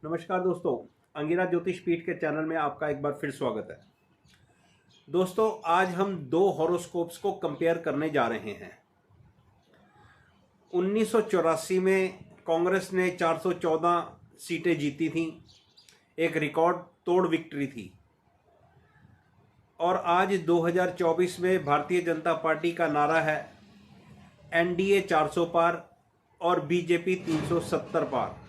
नमस्कार दोस्तों, अंगिरा ज्योतिष पीठ के चैनल में आपका एक बार फिर स्वागत है। दोस्तों, आज हम दो हॉरोस्कोप्स को कंपेयर करने जा रहे हैं। 1984 में कांग्रेस ने 414 सीटें जीती थीं, एक रिकॉर्ड तोड़ विक्ट्री थी। और आज 2024 में भारतीय जनता पार्टी का नारा है एनडीए 400 पार और बीजेपी 370 पार।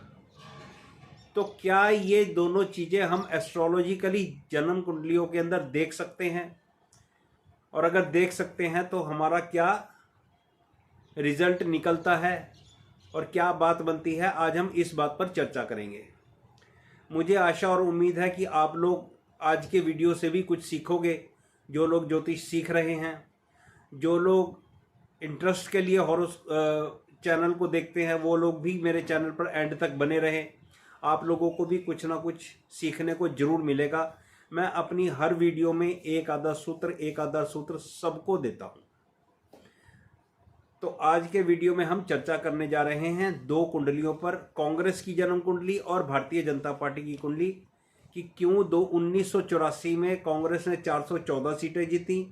तो क्या ये दोनों चीज़ें हम एस्ट्रोलॉजिकली जन्म कुंडलियों के अंदर देख सकते हैं? और अगर देख सकते हैं तो हमारा क्या रिजल्ट निकलता है और क्या बात बनती है, आज हम इस बात पर चर्चा करेंगे। मुझे आशा और उम्मीद है कि आप लोग आज के वीडियो से भी कुछ सीखोगे। जो लोग ज्योतिष सीख रहे हैं, जो लोग इंटरेस्ट के लिए चैनल को देखते हैं, वो लोग भी मेरे चैनल पर एंड तक बने रहें। आप लोगों को भी कुछ ना कुछ सीखने को जरूर मिलेगा। मैं अपनी हर वीडियो में एक आधा सूत्र सबको देता हूं। तो आज के वीडियो में हम चर्चा करने जा रहे हैं दो कुंडलियों पर, कांग्रेस की जन्म कुंडली और भारतीय जनता पार्टी की कुंडली, कि क्यों 1984 में कांग्रेस ने 414 सीटें जीती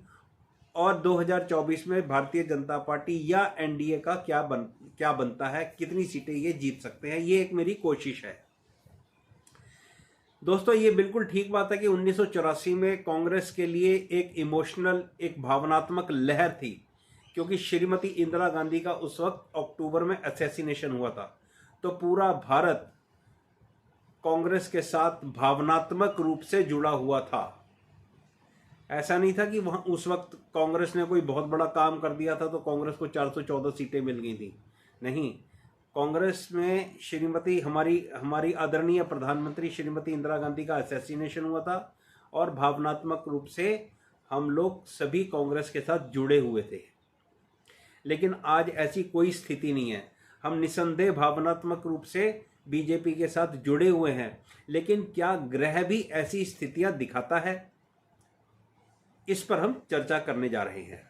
और 2024 में भारतीय जनता पार्टी या एनडीए का क्या बनता है, कितनी सीटें ये जीत सकते हैं। ये एक मेरी कोशिश है। दोस्तों, ये बिल्कुल ठीक बात है कि 1984 में कांग्रेस के लिए एक इमोशनल, एक भावनात्मक लहर थी, क्योंकि श्रीमती इंदिरा गांधी का उस वक्त अक्टूबर में असैसिनेशन हुआ था। तो पूरा भारत कांग्रेस के साथ भावनात्मक रूप से जुड़ा हुआ था। ऐसा नहीं था कि वहां उस वक्त कांग्रेस ने कोई बहुत बड़ा काम कर दिया था तो कांग्रेस को 414 सीटें मिल गई थी। नहीं, कांग्रेस में श्रीमती हमारी आदरणीय प्रधानमंत्री श्रीमती इंदिरा गांधी का असैसिनेशन हुआ था और भावनात्मक रूप से हम लोग सभी कांग्रेस के साथ जुड़े हुए थे। लेकिन आज ऐसी कोई स्थिति नहीं है। हम निसंदेह भावनात्मक रूप से बीजेपी के साथ जुड़े हुए हैं, लेकिन क्या ग्रह भी ऐसी स्थितियां दिखाता है? इस पर हम चर्चा करने जा रहे हैं।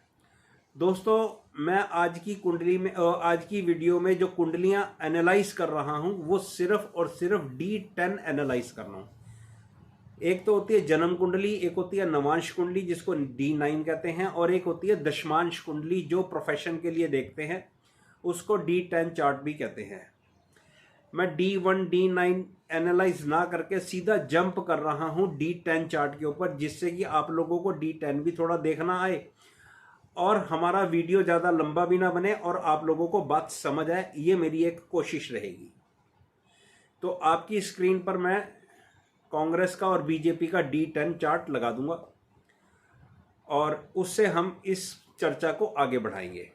दोस्तों, मैं आज की वीडियो में जो कुंडलियां एनालाइज कर रहा हूं वो सिर्फ और सिर्फ D10 एनालाइज कर रहा हूं। एक तो होती है जन्म कुंडली, एक होती है नवांश कुंडली जिसको D9 कहते हैं, और एक होती है दशमांश कुंडली जो प्रोफेशन के लिए देखते हैं, उसको D10 चार्ट भी कहते हैं। मैं D1 D9 एनालाइज ना करके सीधा जंप कर रहा हूं D10 चार्ट के ऊपर, जिससे कि आप लोगों को D10 भी थोड़ा देखना आए और हमारा वीडियो ज़्यादा लंबा भी ना बने और आप लोगों को बात समझ आए। ये मेरी एक कोशिश रहेगी। तो आपकी स्क्रीन पर मैं कांग्रेस का और बीजेपी का D10 चार्ट लगा दूंगा और उससे हम इस चर्चा को आगे बढ़ाएंगे।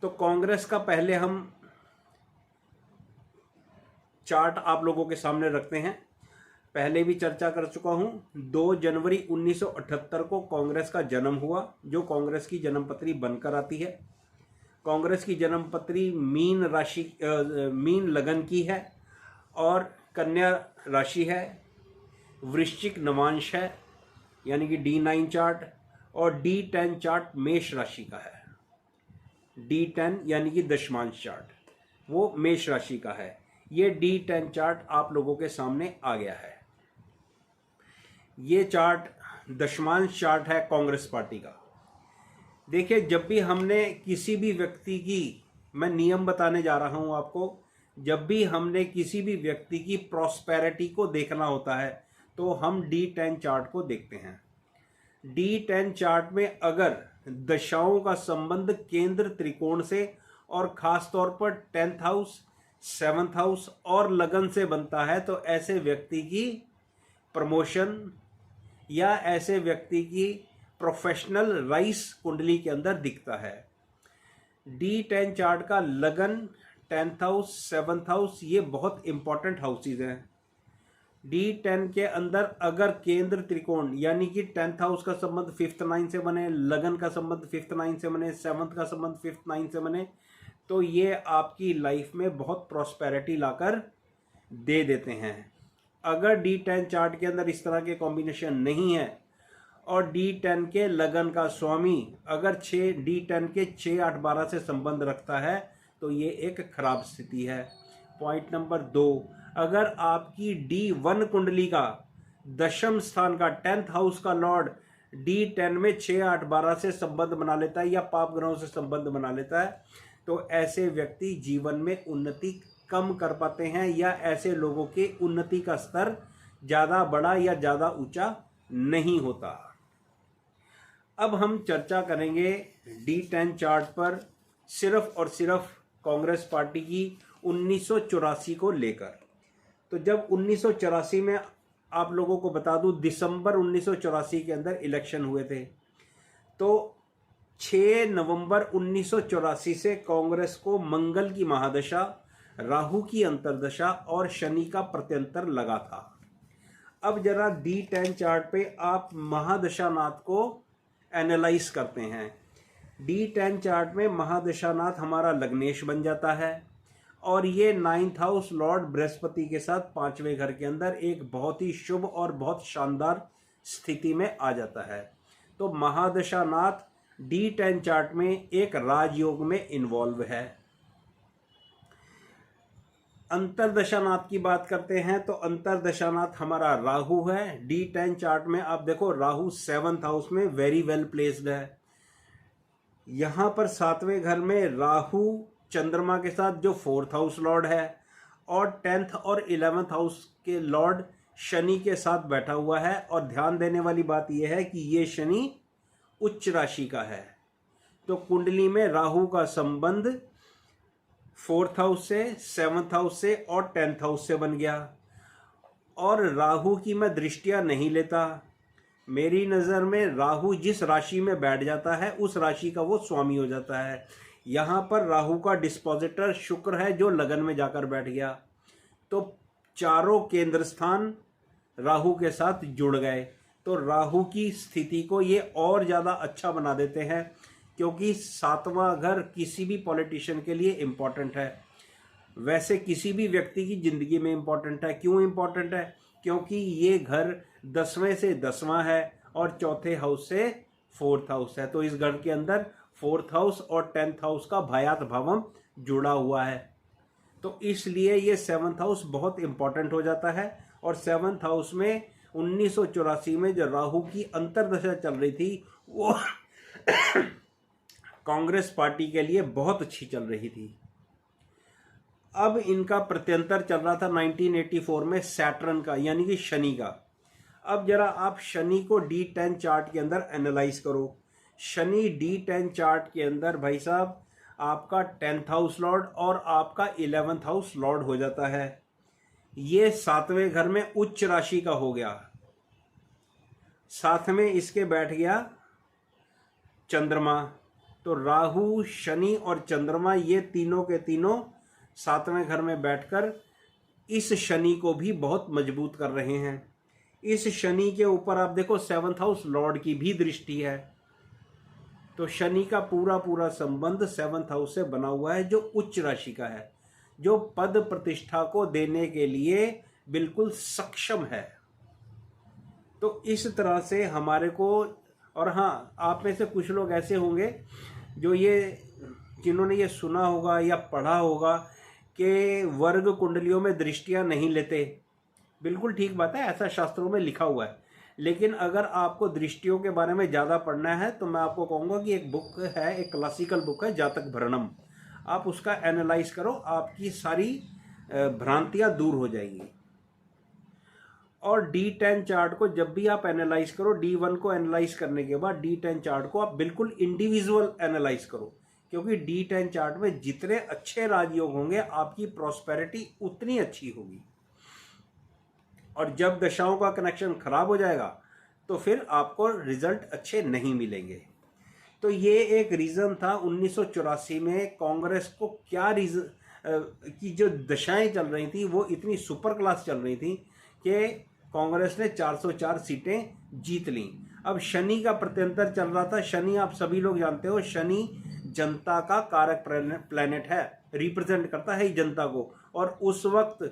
तो कांग्रेस का पहले हम चार्ट आप लोगों के सामने रखते हैं। पहले भी चर्चा कर चुका हूं। 2 जनवरी 1978 को कांग्रेस का जन्म हुआ, जो कांग्रेस की जन्मपत्री बनकर आती है। कांग्रेस की जन्मपत्री मीन लगन की है और कन्या राशि है। वृश्चिक नवांश है, यानी कि D9 चार्ट, और D10 चार्ट मेष राशि का है। D10 यानी कि दशमांश चार्ट, वो मेष राशि का है। ये D10 चार्ट आप लोगों के सामने आ गया है। ये चार्ट दशमांश चार्ट है कांग्रेस पार्टी का। देखिए, जब भी हमने किसी भी व्यक्ति की, मैं नियम बताने जा रहा हूं आपको, जब भी हमने किसी भी व्यक्ति की प्रॉस्पेरिटी को देखना होता है तो हम D10 चार्ट को देखते हैं। D10 चार्ट में अगर दशाओं का संबंध केंद्र त्रिकोण से और खास तौर पर 10th हाउस, 7th हाउस और लगन से बनता है तो ऐसे व्यक्ति की प्रमोशन या ऐसे व्यक्ति की प्रोफेशनल राइस कुंडली के अंदर दिखता है। D10 चार्ट का लगन, 10th हाउस, 7th हाउस, ये बहुत इंपॉर्टेंट हाउसेज हैं। D10 के अंदर अगर केंद्र त्रिकोण यानी कि 10th हाउस का संबंध 5th 9 से बने, लगन का संबंध 5th 9 से बने, 7th का संबंध 5th 9 से बने, तो ये आपकी लाइफ में बहुत प्रॉस्पेरिटी लाकर दे देते हैं। अगर D10 चार्ट के अंदर इस तरह के कॉम्बिनेशन नहीं है और D10 के लगन का स्वामी अगर D10 के 6, 8, 12 से संबंध रखता है तो ये एक खराब स्थिति है। पॉइंट नंबर 2, अगर आपकी D1 कुंडली का दशम स्थान का 10th हाउस का लॉर्ड D10 में 6, 8, 12 से संबंध बना लेता है या पाप ग्रहों से संबंध बना लेता है, तो ऐसे व्यक्ति जीवन में उन्नति कम कर पाते हैं या ऐसे लोगों के उन्नति का स्तर ज़्यादा बड़ा या ज़्यादा ऊंचा नहीं होता। अब हम चर्चा करेंगे D10 चार्ट पर सिर्फ और सिर्फ कांग्रेस पार्टी की 1984 को लेकर। तो जब 1984 में, आप लोगों को बता दूं, दिसंबर 1984 के अंदर इलेक्शन हुए थे, तो 6 नवंबर 1984 से कांग्रेस को मंगल की महादशा, राहु की अंतर्दशा और शनि का प्रत्यंतर लगा था। अब जरा D10 चार्ट पे आप महादशानाथ को एनालाइज करते हैं। D10 चार्ट में महादशानाथ हमारा लग्नेश बन जाता है और ये 9th हाउस लॉर्ड बृहस्पति के साथ 5वें घर के अंदर एक बहुत ही शुभ और बहुत शानदार स्थिति में आ जाता है। तो महादशानाथ D10 चार्ट में एक राजयोग में इन्वॉल्व है। अंतरदशानाथ की बात करते हैं तो अंतरदशानाथ हमारा राहु है। D10 चार्ट में आप देखो राहु 7th हाउस में वेरी वेल प्लेस्ड है। यहाँ पर 7वें घर में राहु चंद्रमा के साथ जो 4th हाउस लॉर्ड है और 10th और 11th हाउस के लॉर्ड शनि के साथ बैठा हुआ है। और ध्यान देने वाली बात यह है कि ये शनि उच्च राशि का है। तो कुंडली में राहु का संबंध 4th हाउस से, 7th हाउस से और 10th हाउस से बन गया। और राहु की मैं दृष्टियां नहीं लेता, मेरी नज़र में राहु जिस राशि में बैठ जाता है उस राशि का वो स्वामी हो जाता है। यहाँ पर राहु का डिस्पोजिटर शुक्र है जो लगन में जाकर बैठ गया, तो चारों केंद्र स्थान राहु के साथ जुड़ गए। तो राहु की स्थिति को ये और ज़्यादा अच्छा बना देते हैं, क्योंकि 7वां घर किसी भी पॉलिटिशियन के लिए इम्पोर्टेंट है। वैसे किसी भी व्यक्ति की ज़िंदगी में इम्पोर्टेंट है। क्यों इम्पोर्टेंट है? क्योंकि ये घर 10वें से 10वां है और चौथे हाउस से 4th हाउस है। तो इस घर के अंदर 4th हाउस और 10th हाउस का भायात भावम जुड़ा हुआ है। तो इसलिए ये 7th हाउस बहुत इम्पोर्टेंट हो जाता है। और 7th हाउस में 1984 में जो राहु की अंतर्दशा चल रही थी वो कांग्रेस पार्टी के लिए बहुत अच्छी चल रही थी। अब इनका प्रत्यंतर चल रहा था 1984 में सैटर्न का, यानी कि शनि का। अब जरा आप शनि को D10 चार्ट के अंदर एनालाइज करो। शनि D10 चार्ट के अंदर भाई साहब आपका 10th हाउस लॉर्ड और आपका 11th हाउस लॉर्ड हो जाता है। ये 7वें घर में उच्च राशि का हो गया। साथ में इसके बैठ गया चंद्रमा। तो राहु, शनि और चंद्रमा ये तीनों के तीनों 7वें घर में बैठकर इस शनि को भी बहुत मजबूत कर रहे हैं। इस शनि के ऊपर आप देखो 7th हाउस लॉर्ड की भी दृष्टि है। तो शनि का पूरा पूरा संबंध 7th हाउस से बना हुआ है, जो उच्च राशि का है, जो पद प्रतिष्ठा को देने के लिए बिल्कुल सक्षम है। तो इस तरह से हमारे को, और हाँ, आप में से कुछ लोग ऐसे होंगे जो जिन्होंने ये सुना होगा या पढ़ा होगा कि वर्ग कुंडलियों में दृष्टियां नहीं लेते। बिल्कुल ठीक बात है, ऐसा शास्त्रों में लिखा हुआ है। लेकिन अगर आपको दृष्टियों के बारे में ज़्यादा पढ़ना है तो मैं आपको कहूँगा कि एक बुक है, एक क्लासिकल बुक है, जातक भरणम। आप उसका एनालाइज करो, आपकी सारी भ्रांतियाँ दूर हो जाएंगी। और D10 चार्ट को जब भी आप एनालाइज करो, D1 को एनालाइज करने के बाद D10 चार्ट को आप बिल्कुल इंडिविजुअल एनालाइज करो, क्योंकि D10 चार्ट में जितने अच्छे राजयोग होंगे आपकी प्रॉस्पेरिटी उतनी अच्छी होगी। और जब दशाओं का कनेक्शन खराब हो जाएगा तो फिर आपको रिजल्ट अच्छे नहीं मिलेंगे। तो ये एक रीज़न था 1984 में कांग्रेस को क्या रीज़न की जो दशाएं चल रही थी वो इतनी सुपर क्लास चल रही थी कि कांग्रेस ने 404 सीटें जीत ली। अब शनि का प्रत्यंतर चल रहा था। शनि आप सभी लोग जानते हो, शनि जनता का कारक प्लैनेट है, रिप्रेजेंट करता है जनता को। और उस वक्त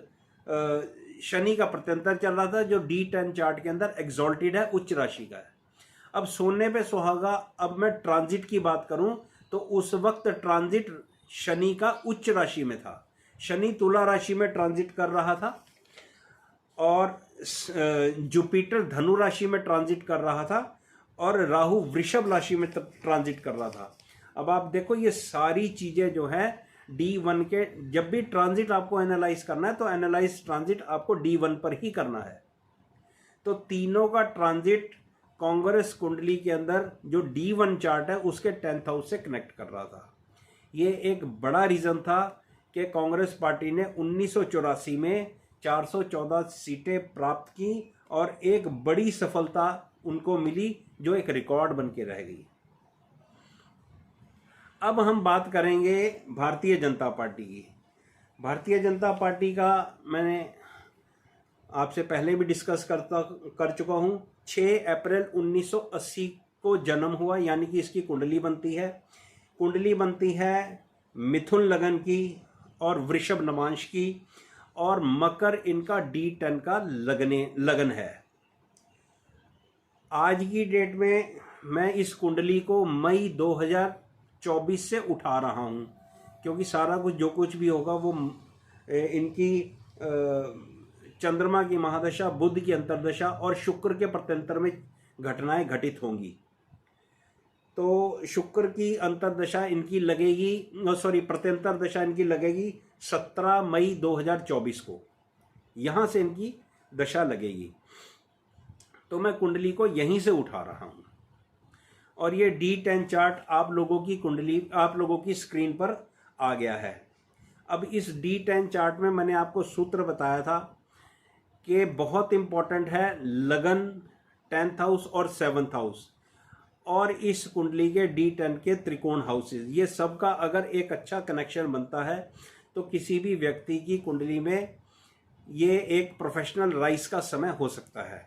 शनि का प्रत्यंतर चल रहा था जो D10 चार्ट के अंदर एग्जॉल्टेड है, उच्च राशि का है। अब सोने पे सुहागा, अब मैं ट्रांजिट की बात करूं तो उस वक्त ट्रांजिट शनि का उच्च राशि में था। शनि तुला राशि में ट्रांजिट कर रहा था और जुपिटर धनु राशि में ट्रांजिट कर रहा था और राहु वृषभ राशि में ट्रांजिट कर रहा था। अब आप देखो ये सारी चीजें जो है D1 के, जब भी ट्रांजिट आपको एनालाइज करना है तो एनालाइज ट्रांजिट आपको D1 पर ही करना है। तो तीनों का ट्रांजिट कांग्रेस कुंडली के अंदर जो D1 चार्ट है उसके 10th हाउस से कनेक्ट कर रहा था। ये एक बड़ा रीजन था कि कांग्रेस पार्टी ने 1984 में 414 सीटें प्राप्त की और एक बड़ी सफलता उनको मिली जो एक रिकॉर्ड बन के रह गई। अब हम बात करेंगे भारतीय जनता पार्टी की। भारतीय जनता पार्टी का मैंने आपसे पहले भी डिस्कस कर चुका हूं। 6 अप्रैल 1980 को जन्म हुआ, यानी कि इसकी कुंडली बनती है। कुंडली बनती है मिथुन लगन की और वृषभ नवांश की, और मकर इनका D10 का लगन है। आज की डेट में मैं इस कुंडली को मई 2024 से उठा रहा हूं, क्योंकि सारा कुछ जो कुछ भी होगा वो इनकी चंद्रमा की महादशा, बुध की अंतर्दशा और शुक्र के प्रत्यंतर में घटनाएं घटित होंगी। तो शुक्र की अंतर्दशा इनकी लगेगी, प्रत्यंतर दशा इनकी लगेगी 17 मई 2024 को, यहां से इनकी दशा लगेगी। तो मैं कुंडली को यहीं से उठा रहा हूं और ये D10 चार्ट आप लोगों की कुंडली, आप लोगों की स्क्रीन पर आ गया है। अब इस D10 चार्ट में मैंने आपको सूत्र बताया था कि बहुत इंपॉर्टेंट है लगन, 10th हाउस और 7th हाउस, और इस कुंडली के D10 के त्रिकोण हाउसेस, ये सब का अगर एक अच्छा कनेक्शन बनता है तो किसी भी व्यक्ति की कुंडली में ये एक प्रोफेशनल राइज का समय हो सकता है।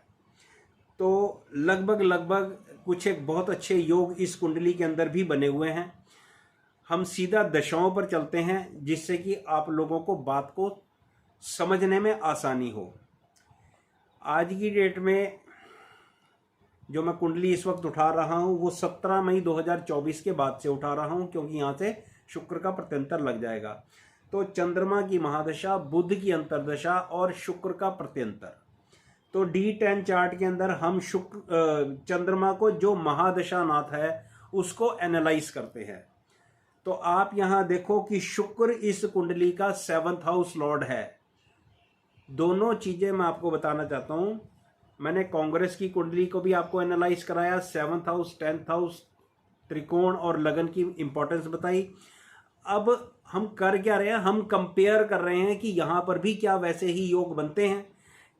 तो लगभग कुछ एक बहुत अच्छे योग इस कुंडली के अंदर भी बने हुए हैं। हम सीधा दशाओं पर चलते हैं जिससे कि आप लोगों को बात को समझने में आसानी हो। आज की डेट में जो मैं कुंडली इस वक्त उठा रहा हूं वो 17 मई 2024 के बाद से उठा रहा हूं, क्योंकि यहां से शुक्र का प्रत्यंतर लग जाएगा। तो चंद्रमा की महादशा, बुध की अंतर्दशा और शुक्र का प्रत्यंतर। तो D10 चार्ट के अंदर हम चंद्रमा को जो महादशा नाथ है उसको एनालाइज करते हैं। तो आप यहां देखो कि शुक्र इस कुंडली का 7th हाउस लॉर्ड है। दोनों चीजें मैं आपको बताना चाहता हूं। मैंने कांग्रेस की कुंडली को भी आपको एनालाइज कराया, 7th हाउस, 10th हाउस, त्रिकोण और लगन की इंपॉर्टेंस बताई। अब हम कर क्या रहे हैं, हम कंपेयर कर रहे हैं कि यहां पर भी क्या वैसे ही योग बनते हैं,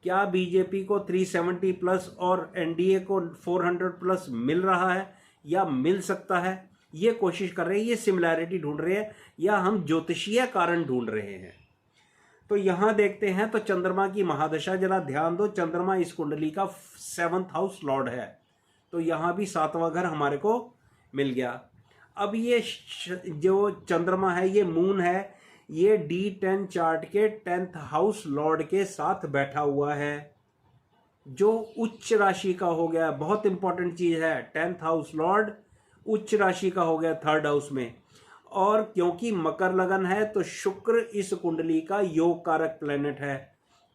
क्या बीजेपी को 370 प्लस और एनडीए को 400 प्लस मिल रहा है या मिल सकता है, ये कोशिश कर रहे हैं, ये सिमिलैरिटी ढूंढ रहे हैं, या हम ज्योतिषीय कारण ढूंढ रहे हैं। तो यहां देखते हैं तो चंद्रमा की महादशा, जरा ध्यान दो, चंद्रमा इस कुंडली का 7th हाउस लॉर्ड है, तो यहां भी 7वां घर हमारे को मिल गया। अब ये जो चंद्रमा है, ये मून है, ये D10 चार्ट के 10th हाउस लॉर्ड के साथ बैठा हुआ है, जो उच्च राशि का हो गया। बहुत इंपॉर्टेंट चीज है, 10th हाउस लॉर्ड उच्च राशि का हो गया 3rd हाउस में। और क्योंकि मकर लगन है तो शुक्र इस कुंडली का योग कारक प्लेनेट है,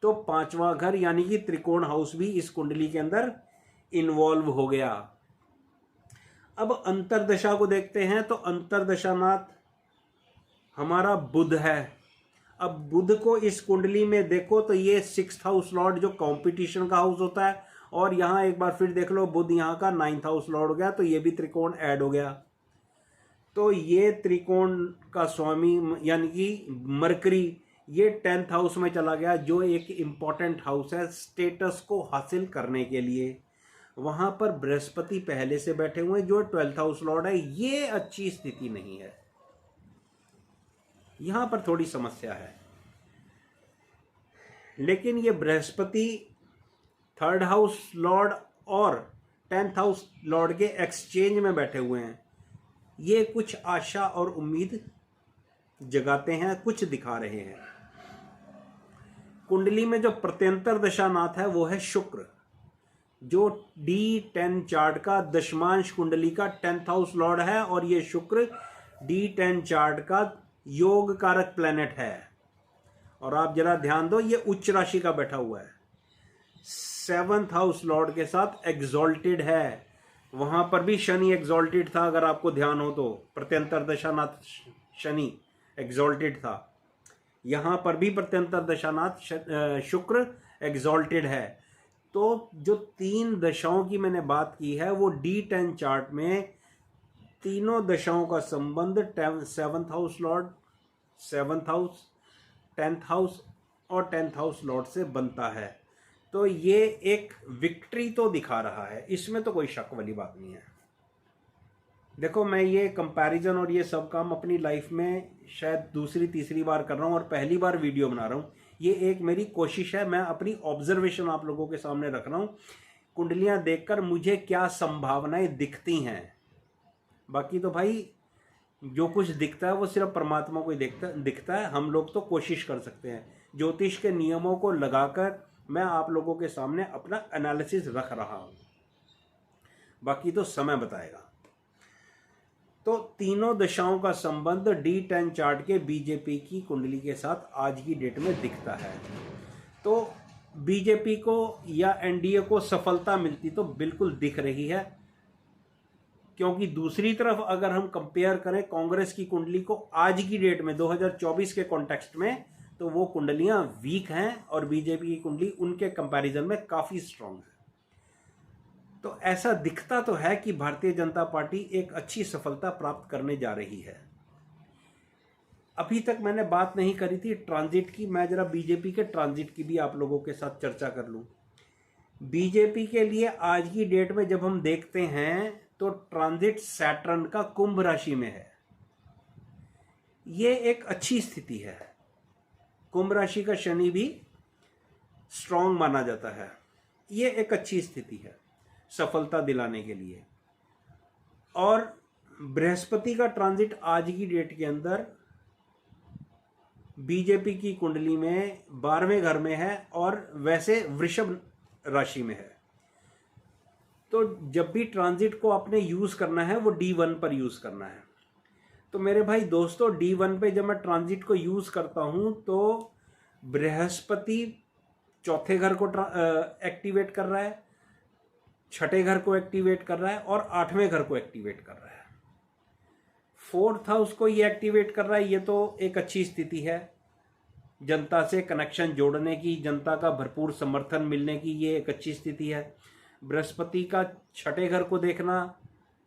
तो 5वां घर यानी कि त्रिकोण हाउस भी इस कुंडली के अंदर इन्वॉल्व हो गया। अब अंतरदशा को देखते हैं तो अंतरदशानाथ हमारा बुध है। अब बुध को इस कुंडली में देखो तो ये 6th हाउस लॉर्ड जो कंपटीशन का हाउस होता है, और यहां एक बार फिर देख लो बुध यहां का 9th हाउस लॉर्ड हो गया, तो ये भी त्रिकोण ऐड हो गया। तो ये त्रिकोण का स्वामी यानी कि मरकरी, ये 10th हाउस में चला गया, जो एक इंपॉर्टेंट हाउस है स्टेटस को हासिल करने के लिए। वहां पर बृहस्पति पहले से बैठे हुए जो 12th हाउस लॉर्ड है, ये अच्छी स्थिति नहीं है, यहां पर थोड़ी समस्या है। लेकिन ये बृहस्पति 3rd हाउस लॉर्ड और 10th हाउस लॉर्ड के एक्सचेंज में बैठे हुए हैं, ये कुछ आशा और उम्मीद जगाते हैं, कुछ दिखा रहे हैं। कुंडली में जो प्रत्यंतर दशानाथ है वो है शुक्र, जो D10 चार्ट का दशमांश कुंडली का 10th हाउस लॉर्ड है, और ये शुक्र D10 चार्ट का योग कारक प्लेनेट है। और आप जरा ध्यान दो, ये उच्च राशि का बैठा हुआ है, 7th हाउस लॉर्ड के साथ एग्जॉल्टेड है। वहां पर भी शनि एग्जॉल्टेड था, अगर आपको ध्यान हो तो, प्रत्यंतर दशानाथ शनि एग्जॉल्टेड था। यहां पर भी प्रत्यंतर दशानाथ शुक्र एग्जॉल्टेड है। तो जो 3 दशाओं की मैंने बात की है वो D10 चार्ट में तीनों दशाओं का संबंध 7th house Lord, 7th house, 10th house और 10th हाउस लॉर्ड से बनता है। तो ये एक विक्ट्री तो दिखा रहा है, इसमें तो कोई शक वाली बात नहीं है। देखो, मैं ये कंपैरिजन और ये सब काम अपनी लाइफ में शायद दूसरी तीसरी बार कर रहा हूँ और पहली बार वीडियो बना रहा हूँ। ये एक मेरी कोशिश है, मैं अपनी ऑब्जर्वेशन आप लोगों के सामने रख रहा हूँ, कुंडलियाँ देखकर मुझे क्या संभावनाएं दिखती हैं। बाकी तो भाई जो कुछ दिखता है वो सिर्फ परमात्मा को ही दिखता है। हम लोग तो कोशिश कर सकते हैं। ज्योतिष के नियमों को लगाकर मैं आप लोगों के सामने अपना एनालिसिस रख रहा हूँ, बाकी तो समय बताएगा। तो तीनों दशाओं का संबंध D10 चार्ट के बीजेपी की कुंडली के साथ आज की डेट में दिखता है। तो बीजेपी को या एनडीए को सफलता मिलती तो बिल्कुल दिख रही है, क्योंकि दूसरी तरफ अगर हम कंपेयर करें कांग्रेस की कुंडली को आज की डेट में 2024 के कॉन्टेक्स्ट में, तो वो कुंडलियां वीक हैं और बीजेपी की कुंडली उनके कंपैरिजन में काफ़ी स्ट्रांग है। तो ऐसा दिखता तो है कि भारतीय जनता पार्टी एक अच्छी सफलता प्राप्त करने जा रही है। अभी तक मैंने बात नहीं करी थी ट्रांजिट की, मैं जरा बीजेपी के ट्रांजिट की भी आप लोगों के साथ चर्चा कर लूं। बीजेपी के लिए आज की डेट में जब हम देखते हैं तो ट्रांजिट सैटर्न का कुंभ राशि में है। ये एक अच्छी स्थिति है। कुंभ राशि का शनि भी स्ट्रांग माना जाता है। ये एक अच्छी स्थिति है सफलता दिलाने के लिए। और बृहस्पति का ट्रांजिट आज की डेट के अंदर बीजेपी की कुंडली में 12वें घर में है और वैसे वृषभ राशि में है। तो जब भी ट्रांजिट को आपने यूज करना है वो D1 पर यूज करना है। तो मेरे भाई दोस्तों, D1 पे जब मैं ट्रांजिट को यूज करता हूं तो बृहस्पति चौथे घर को एक्टिवेट कर रहा है, छठे घर को एक्टिवेट कर रहा है और 8वें घर को एक्टिवेट कर रहा है। 4th हाउस को ये एक्टिवेट कर रहा है। ये तो एक अच्छी स्थिति है, जनता से कनेक्शन जोड़ने की, जनता का भरपूर समर्थन मिलने की ये एक अच्छी स्थिति है। बृहस्पति का छठे घर को देखना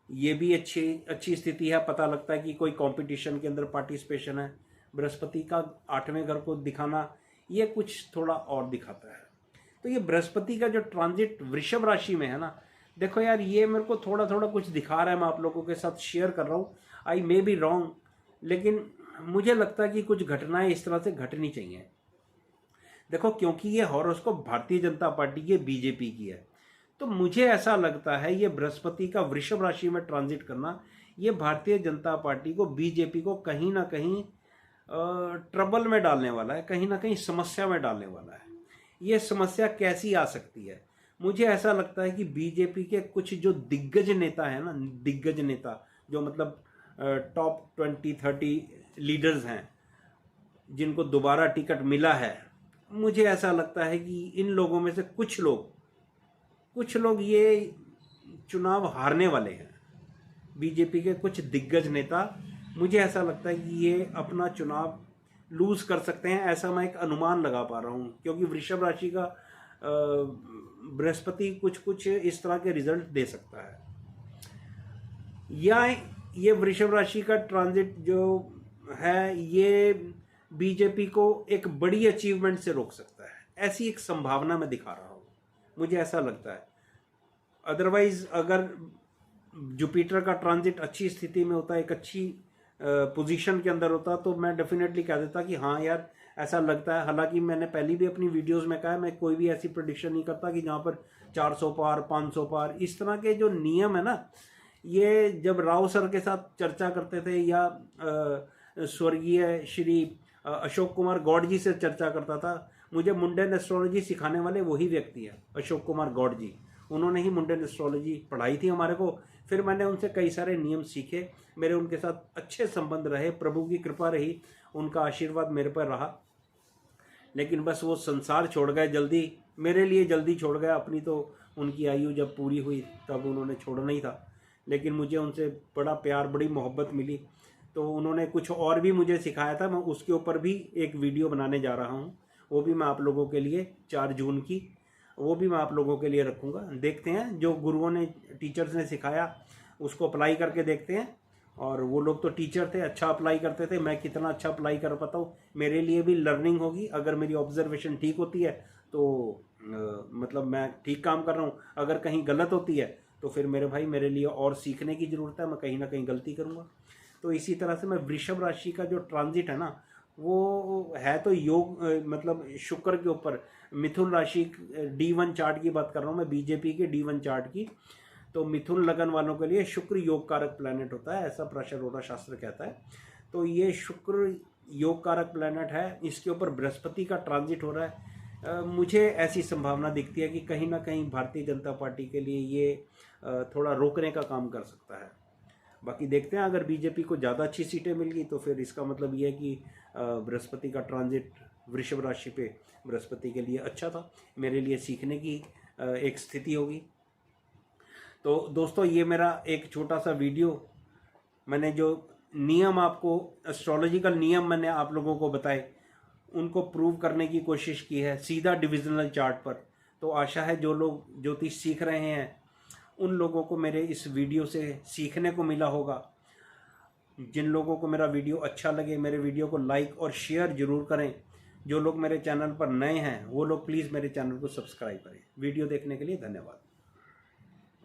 ये भी अच्छी स्थिति है। पता लगता है कि कोई कंपटीशन के अंदर पार्टिसिपेशन है। बृहस्पति का 8वें घर को दिखाना ये कुछ थोड़ा और दिखाता है। तो ये बृहस्पति का जो ट्रांजिट वृषभ राशि में है ना, देखो यार, ये मेरे को थोड़ा थोड़ा कुछ दिखा रहा है। मैं आप लोगों के साथ शेयर कर रहा हूँ। आई मे बी रॉन्ग, लेकिन मुझे लगता है कि कुछ घटनाएं इस तरह से घटनी चाहिए। देखो, क्योंकि ये हॉरोस्कोप भारतीय जनता पार्टी की, बीजेपी की है, तो मुझे ऐसा लगता है ये बृहस्पति का वृषभ राशि में ट्रांजिट करना ये भारतीय जनता पार्टी को, बीजेपी को कहीं ना कहीं ट्रबल में डालने वाला है, कहीं ना कहीं समस्या में डालने वाला है। ये समस्या कैसी आ सकती है? मुझे ऐसा लगता है कि बीजेपी के कुछ जो दिग्गज नेता है ना, दिग्गज नेता जो मतलब टॉप 20-30 लीडर्स हैं जिनको दोबारा टिकट मिला है, मुझे ऐसा लगता है कि इन लोगों में से कुछ लोग ये चुनाव हारने वाले हैं। बीजेपी के कुछ दिग्गज नेता, मुझे ऐसा लगता है कि ये अपना चुनाव लूज कर सकते हैं। ऐसा मैं एक अनुमान लगा पा रहा हूँ, क्योंकि वृषभ राशि का बृहस्पति कुछ इस तरह के रिजल्ट दे सकता है। या ये वृषभ राशि का ट्रांजिट जो है ये बीजेपी को एक बड़ी अचीवमेंट से रोक सकता है। ऐसी एक संभावना मैं दिखा रहा हूँ, मुझे ऐसा लगता है। अदरवाइज अगर जुपिटर का ट्रांजिट अच्छी स्थिति में होता, एक अच्छी पोजीशन के अंदर होता, तो मैं डेफिनेटली कह देता कि हाँ यार ऐसा लगता है। हालांकि मैंने पहले भी अपनी वीडियोस में कहा है, मैं कोई भी ऐसी प्रेडिक्शन नहीं करता कि जहाँ पर 400 पार, 500 पार, इस तरह के जो नियम है ना, ये जब राव सर के साथ चर्चा करते थे या स्वर्गीय श्री अशोक कुमार गौड़ जी से चर्चा करता था। मुझे मुंडन एस्ट्रोलॉजी सिखाने वाले वही व्यक्ति है, अशोक कुमार गौड़ जी। उन्होंने ही मुंडन एस्ट्रोलॉजी पढ़ाई थी हमारे को। फिर मैंने उनसे कई सारे नियम सीखे, मेरे उनके साथ अच्छे संबंध रहे, प्रभु की कृपा रही, उनका आशीर्वाद मेरे पर रहा। लेकिन बस वो संसार छोड़ गए जल्दी, मेरे लिए जल्दी छोड़ गया। अपनी तो उनकी आयु जब पूरी हुई तब उन्होंने छोड़ना ही था, लेकिन मुझे उनसे बड़ा प्यार, बड़ी मोहब्बत मिली। तो उन्होंने कुछ और भी मुझे सिखाया था, मैं उसके ऊपर भी एक वीडियो बनाने जा रहा हूँ। वो भी मैं आप लोगों के लिए 4 जून की, वो भी मैं आप लोगों के लिए रखूँगा। देखते हैं जो गुरुओं ने, टीचर्स ने सिखाया उसको अप्लाई करके देखते हैं। और वो लोग तो टीचर थे, अच्छा अप्लाई करते थे, मैं कितना अच्छा अप्लाई कर पाता हूँ, मेरे लिए भी लर्निंग होगी। अगर मेरी ऑब्जर्वेशन ठीक होती है तो मतलब मैं ठीक काम कर रहा हूँ, अगर कहीं गलत होती है तो फिर मेरे भाई मेरे लिए और सीखने की ज़रूरत है, मैं कहीं ना कहीं गलती करूँगा। तो इसी तरह से मैं वृषभ राशि का जो ट्रांजिट है ना, वो है तो योग मतलब शुक्र के ऊपर, मिथुन राशि D1 चार्ट की बात कर रहा हूँ मैं, बीजेपी के D1 चार्ट की। तो मिथुन लगन वालों के लिए शुक्र योग कारक प्लैनेट होता है, ऐसा प्राशरोड़ा शास्त्र कहता है। तो ये शुक्र योग कारक प्लैनेट है, इसके ऊपर बृहस्पति का ट्रांजिट हो रहा है। मुझे ऐसी संभावना दिखती है कि कहीं ना कहीं भारतीय जनता पार्टी के लिए ये थोड़ा रोकने का काम कर सकता है। बाकी देखते हैं, अगर बीजेपी को ज़्यादा अच्छी सीटें मिल गई तो फिर इसका मतलब ये है कि बृहस्पति का ट्रांजिट वृषभ राशि पे बृहस्पति के लिए अच्छा था, मेरे लिए सीखने की एक स्थिति होगी। तो दोस्तों, ये मेरा एक छोटा सा वीडियो, मैंने जो नियम आपको, एस्ट्रोलॉजिकल नियम मैंने आप लोगों को बताए, उनको प्रूव करने की कोशिश की है सीधा डिविजनल चार्ट पर। तो आशा है जो लोग ज्योतिष सीख रहे हैं उन लोगों को मेरे इस वीडियो से सीखने को मिला होगा। जिन लोगों को मेरा वीडियो अच्छा लगे, मेरे वीडियो को लाइक और शेयर जरूर करें। जो लोग मेरे चैनल पर नए हैं वो लोग प्लीज़ मेरे चैनल को सब्सक्राइब करें। वीडियो देखने के लिए धन्यवाद।